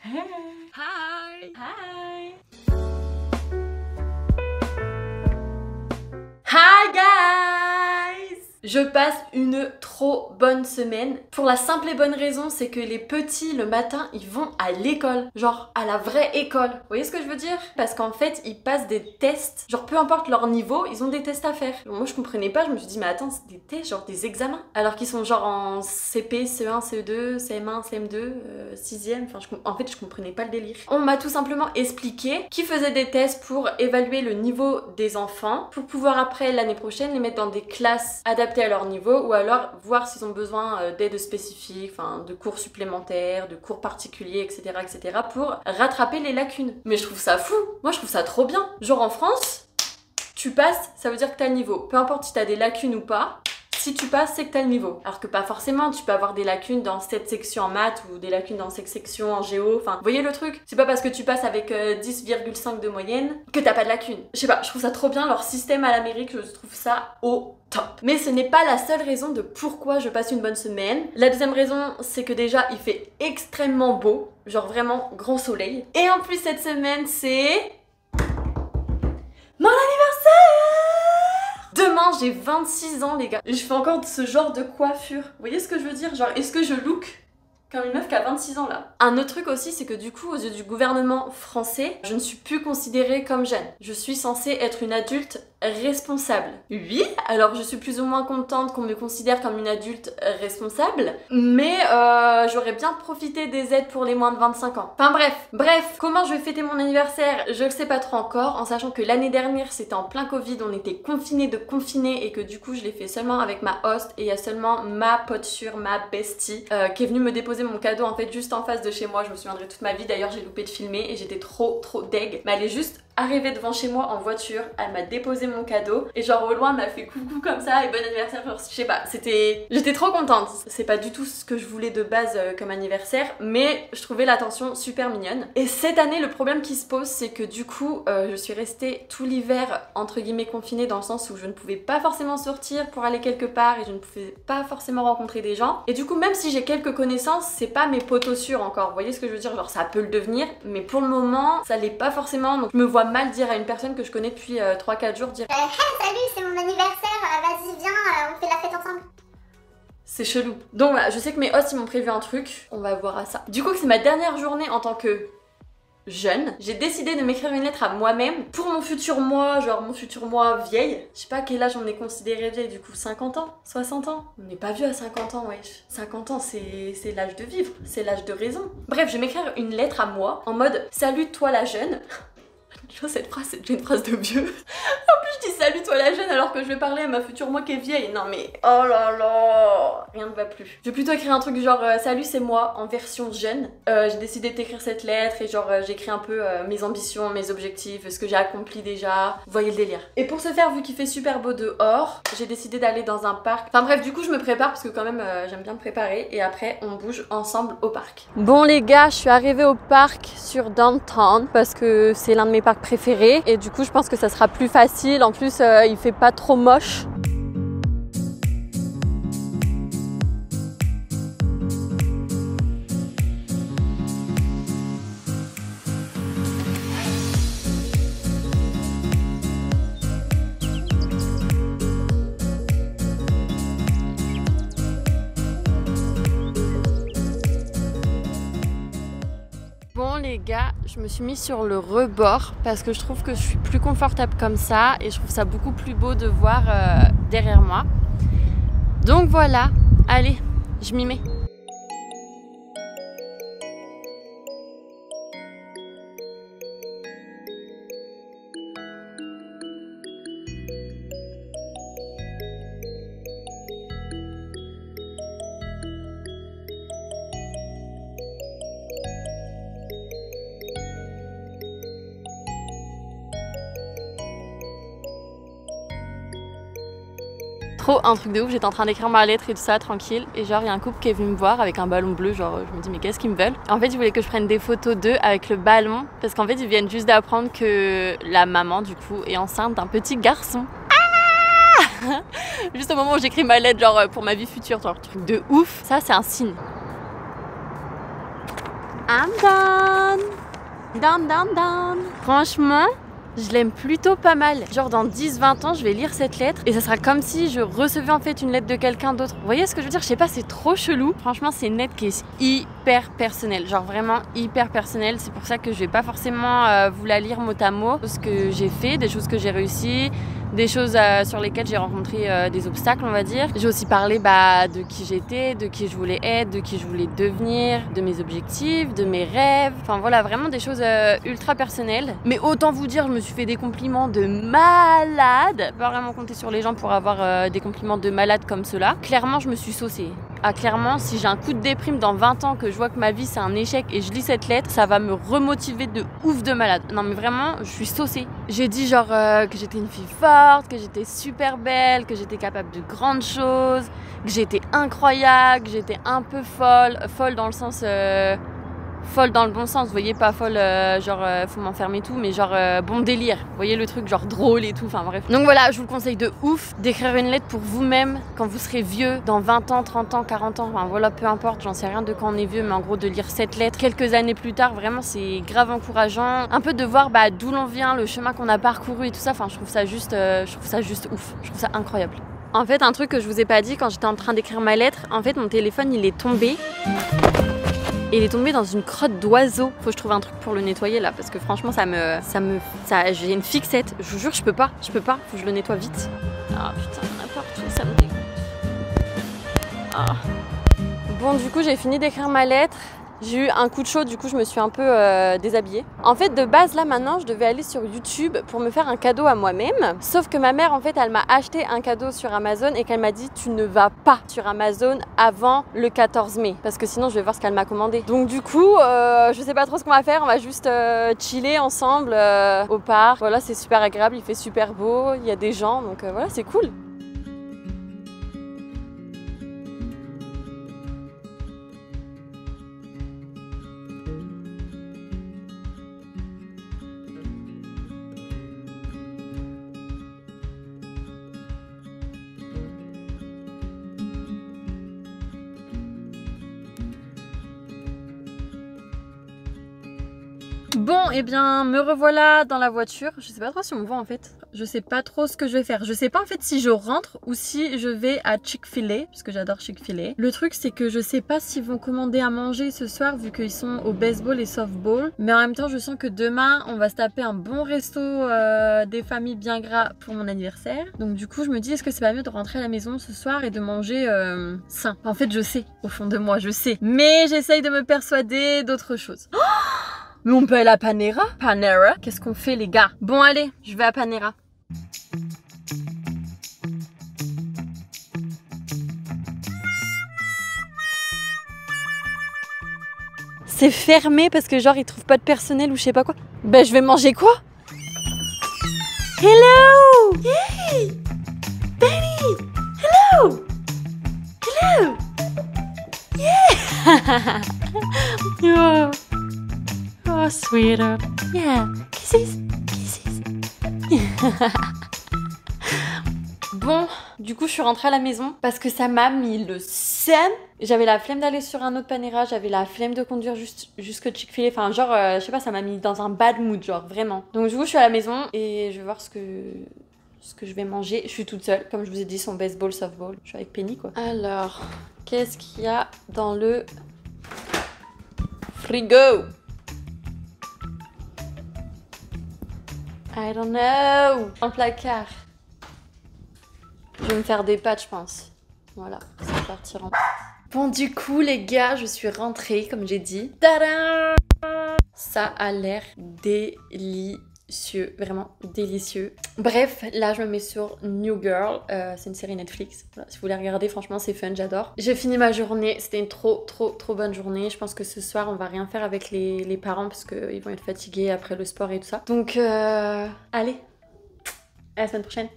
Hey. Hi. Hi. Hi guys! Je passe une trop bonne semaine. Pour la simple et bonne raison, c'est que les petits, le matin, ils vont à l'école. Genre, à la vraie école. Vous voyez ce que je veux dire? Parce qu'en fait, ils passent des tests. Genre, peu importe leur niveau, ils ont des tests à faire. Moi, je comprenais pas. Je me suis dit, mais attends, c'est des tests, genre des examens. Alors qu'ils sont genre en CP, CE1, CE2, CM1, CM2, 6ème. Enfin, en fait, je comprenais pas le délire. On m'a tout simplement expliqué qu'ils faisaient des tests pour évaluer le niveau des enfants, pour pouvoir après, l'année prochaine, les mettre dans des classes adaptées à leur niveau, ou alors voir s'ils ont besoin d'aide spécifique, enfin de cours supplémentaires, de cours particuliers, etc. pour rattraper les lacunes. Mais je trouve ça fou. Moi, je trouve ça trop bien. Genre en France, tu passes, ça veut dire que t'as le niveau. Peu importe si t'as des lacunes ou pas. Si tu passes, c'est que t'as le niveau. Alors que pas forcément, tu peux avoir des lacunes dans cette section en maths ou des lacunes dans cette section en géo. Enfin, vous voyez le truc? C'est pas parce que tu passes avec 10,5 de moyenne que t'as pas de lacunes. Je sais pas, je trouve ça trop bien, leur système à l'Amérique, je trouve ça au top. Mais ce n'est pas la seule raison de pourquoi je passe une bonne semaine. La deuxième raison, c'est que déjà, il fait extrêmement beau. Genre vraiment grand soleil. Et en plus, cette semaine, c'est... mon anniversaire! Demain, j'ai 26 ans, les gars. Je fais encore ce genre de coiffure. Vous voyez ce que je veux dire? Genre, est-ce que je look comme une meuf qui a 26 ans là? Un autre truc aussi, c'est que du coup, aux yeux du gouvernement français, je ne suis plus considérée comme jeune. Je suis censée être une adulte responsable. Oui, alors je suis plus ou moins contente qu'on me considère comme une adulte responsable, mais j'aurais bien profité des aides pour les moins de 25 ans. Enfin bref, comment je vais fêter mon anniversaire, je le sais pas trop encore, en sachant que l'année dernière c'était en plein Covid, on était confinés de confinés et que du coup je l'ai fait seulement avec ma host et il y a seulement ma pote sûre, ma bestie, qui est venue me déposer mon cadeau en fait juste en face de chez moi. Je me souviendrai toute ma vie, d'ailleurs j'ai loupé de filmer et j'étais trop deg, mais elle est juste arrivée devant chez moi en voiture, elle m'a déposé mon cadeau et genre au loin elle m'a fait coucou comme ça et bon anniversaire, genre, je sais pas, j'étais trop contente. C'est pas du tout ce que je voulais de base comme anniversaire, mais je trouvais l'attention super mignonne. Et cette année le problème qui se pose, c'est que du coup je suis restée tout l'hiver entre guillemets confinée, dans le sens où je ne pouvais pas forcément sortir pour aller quelque part et je ne pouvais pas forcément rencontrer des gens, et du coup même si j'ai quelques connaissances, c'est pas mes potos sûrs encore, vous voyez ce que je veux dire? Genre ça peut le devenir, mais pour le moment ça l'est pas forcément, donc je me vois mal dire à une personne que je connais depuis 3-4 jours, dire hey, salut, c'est mon anniversaire, vas-y viens, on fait la fête ensemble. C'est chelou. Donc voilà, je sais que mes hosts ils m'ont prévu un truc, on va voir à ça. Du coup c'est ma dernière journée en tant que jeune, j'ai décidé de m'écrire une lettre à moi-même pour mon futur moi, genre mon futur moi vieille. Je sais pas à quel âge on est considéré vieille, du coup 50 ans, 60 ans. On n'est pas vieux à 50 ans, wesh. 50 ans c'est l'âge de vivre, c'est l'âge de raison. Bref, je vais m'écrire une lettre à moi en mode salut toi la jeune. Cette phrase, c'est déjà une phrase de vieux. En plus, je dis salut toi la jeune alors que je vais parler à ma future moi qui est vieille. Non mais, oh là là, rien ne va plus. Je vais plutôt écrire un truc du genre salut c'est moi en version jeune. J'ai décidé de t'écrire cette lettre et genre j'écris un peu mes ambitions, mes objectifs, ce que j'ai accompli déjà. Vous voyez le délire. Et pour ce faire, vu qu'il fait super beau dehors, j'ai décidé d'aller dans un parc. Enfin bref, du coup je me prépare parce que quand même j'aime bien me préparer et après on bouge ensemble au parc. Bon les gars, je suis arrivée au parc sur Downtown parce que c'est l'un de mes parcs préférés et du coup je pense que ça sera plus facile. En plus il fait pas trop moche. Bon les gars, je me suis mise sur le rebord parce que je trouve que je suis plus confortable comme ça et je trouve ça beaucoup plus beau de voir derrière moi. Donc voilà, allez, je m'y mets. Trop un truc de ouf, j'étais en train d'écrire ma lettre et tout ça tranquille et genre il y a un couple qui est venu me voir avec un ballon bleu, genre je me dis mais qu'est-ce qu'ils me veulent? En fait ils voulaient que je prenne des photos d'eux avec le ballon parce qu'en fait ils viennent juste d'apprendre que la maman du coup est enceinte d'un petit garçon. Ah juste au moment où j'écris ma lettre genre pour ma vie future, genre truc de ouf, ça c'est un signe. I'm done. Down, down, down. Franchement, je l'aime plutôt pas mal. Genre dans 10-20 ans, je vais lire cette lettre et ça sera comme si je recevais en fait une lettre de quelqu'un d'autre. Vous voyez ce que je veux dire? Je sais pas, c'est trop chelou. Franchement, c'est une lettre qui est hyper personnelle. Genre vraiment hyper personnelle. C'est pour ça que je vais pas forcément vous la lire mot à mot. Ce que j'ai fait, des choses que j'ai réussi, des choses sur lesquelles j'ai rencontré des obstacles, on va dire. J'ai aussi parlé de qui j'étais, de qui je voulais être, de qui je voulais devenir, de mes objectifs, de mes rêves. Enfin voilà, vraiment des choses ultra personnelles. Mais autant vous dire, je me suis fait des compliments de malade. Pas vraiment compter sur les gens pour avoir des compliments de malade comme ceux-là. Clairement, je me suis saucée. Ah clairement, si j'ai un coup de déprime dans 20 ans, que je vois que ma vie c'est un échec et je lis cette lettre, ça va me remotiver de ouf de malade. Non mais vraiment, je suis saucée. J'ai dit genre que j'étais une fille forte, que j'étais super belle, que j'étais capable de grandes choses, que j'étais incroyable, que j'étais un peu folle. Folle dans le sens... folle dans le bon sens, vous voyez, pas folle faut m'enfermer tout, mais genre bon délire, vous voyez le truc genre drôle et tout, enfin bref. Donc voilà, je vous le conseille de ouf d'écrire une lettre pour vous-même quand vous serez vieux, dans 20 ans, 30 ans, 40 ans, enfin voilà, peu importe, j'en sais rien de quand on est vieux, mais en gros de lire cette lettre quelques années plus tard, vraiment c'est grave encourageant, un peu de voir d'où l'on vient, le chemin qu'on a parcouru et tout ça, enfin je trouve ça juste ouf, je trouve ça incroyable. En fait, un truc que je vous ai pas dit quand j'étais en train d'écrire ma lettre, en fait mon téléphone il est tombé. Et il est tombé dans une crotte d'oiseau. Faut que je trouve un truc pour le nettoyer là, parce que franchement j'ai une fixette. Je vous jure, je peux pas. Faut que je le nettoie vite. Ah putain, il y en a partout, ça me dégoûte. Ah. Bon, du coup, j'ai fini d'écrire ma lettre. J'ai eu un coup de chaud, du coup je me suis un peu déshabillée. En fait de base là maintenant je devais aller sur YouTube pour me faire un cadeau à moi-même. Sauf que ma mère en fait elle m'a acheté un cadeau sur Amazon et qu'elle m'a dit tu ne vas pas sur Amazon avant le 14 mai. Parce que sinon je vais voir ce qu'elle m'a commandé. Donc du coup je sais pas trop ce qu'on va faire, on va juste chiller ensemble au parc. Voilà, c'est super agréable, il fait super beau, il y a des gens donc voilà, c'est cool. Bon, et bien, me revoilà dans la voiture. Je sais pas trop si on me voit en fait. Je sais pas trop ce que je vais faire. Je sais pas en fait si je rentre ou si je vais à Chick-fil-A, parce que j'adore Chick-fil-A. Le truc, c'est que je sais pas s'ils vont commander à manger ce soir vu qu'ils sont au baseball et softball. Mais en même temps, je sens que demain, on va se taper un bon resto des familles bien gras pour mon anniversaire. Donc du coup, je me dis, est-ce que c'est pas mieux de rentrer à la maison ce soir et de manger sain? En fait, je sais, au fond de moi, je sais. Mais j'essaye de me persuader d'autre chose. Oh, mais on peut aller à Panera? Panera? Qu'est-ce qu'on fait les gars? Bon allez, je vais à Panera. C'est fermé parce que genre ils trouvent pas de personnel ou je sais pas quoi. Ben je vais manger quoi? Hello! Hey! Benny! Hello! Hello! Yeah! Yeah! Oh, sweetheart. Yeah. Kisses. Kisses. Bon, du coup, je suis rentrée à la maison parce que ça m'a mis le seum. J'avais la flemme d'aller sur un autre Panera, j'avais la flemme de conduire jusque Chick-fil-A. Enfin, genre, je sais pas, ça m'a mis dans un bad mood, genre, vraiment. Donc, du coup, je suis à la maison et je vais voir ce que je vais manger. Je suis toute seule, comme je vous ai dit, son baseball, softball. Je suis avec Penny, quoi. Alors, qu'est-ce qu'il y a dans le frigo? I don't know. Dans le placard. Je vais me faire des pâtes, je pense. Voilà, ça partira. Bon, du coup, les gars, je suis rentrée, comme j'ai dit. Tadam! Ça a l'air délicieux. Vraiment délicieux. Bref, là, je me mets sur New Girl. C'est une série Netflix. Voilà, si vous voulez regarder, franchement, c'est fun, j'adore. J'ai fini ma journée. C'était une trop bonne journée. Je pense que ce soir, on va rien faire avec les parents parce qu'ils vont être fatigués après le sport et tout ça. Donc, allez, à la semaine prochaine.